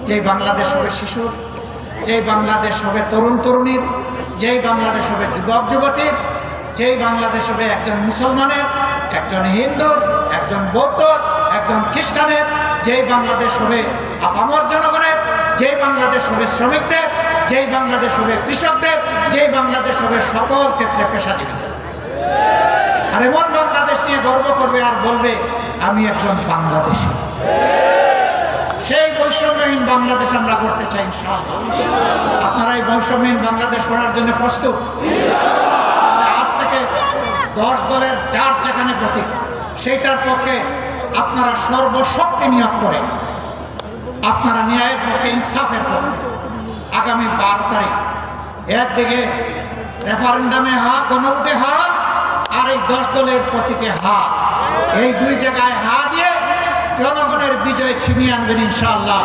যেই বাংলাদেশ হবে শিশুর, যেই বাংলাদেশ হবে তরুণ তরুণীর, যেই বাংলাদেশ হবে যুবক যুবতীর, যেই বাংলাদেশ হবে একজন মুসলমানের, একজন হিন্দুর, একজন বৌদ্ধর, একজন খ্রিস্টানের, যেই বাংলাদেশ হবে আপামর জনগণের, যেই বাংলাদেশ হবে শ্রমিকদের, যেই বাংলাদেশ হবে কৃষকদের, যেই বাংলাদেশ হবে সকল ক্ষেত্রে পেশাজীবীদের। আর এমন বাংলাদেশ নিয়ে গর্ব করবে আর বলবে আমি একজন বাংলাদেশী। সেই বৈষম্যহীন বাংলাদেশ আমরা করতে চাই ইনশাআল্লাহ। আপনারা এই বৈষম্যহীন বাংলাদেশ করার জন্য প্রস্তুত? আজ থেকে 10 দলের যার যেখানে প্রতীক সেইটার পক্ষে আপনারা সর্বশক্তি নিয়োগ করে আপনারা ন্যায়ের পক্ষে, ইনসাফের পক্ষে আগামী 12 তারিখ একদিকে রেফারেন্ডামে হা, গণভোটে হা, আর এই 10 দলের প্রতীকে হা, এই দুই জায়গায় হা দিয়ে জনগণের বিজয় ছিনিয়ে আনবেন ইনশাআল্লাহ।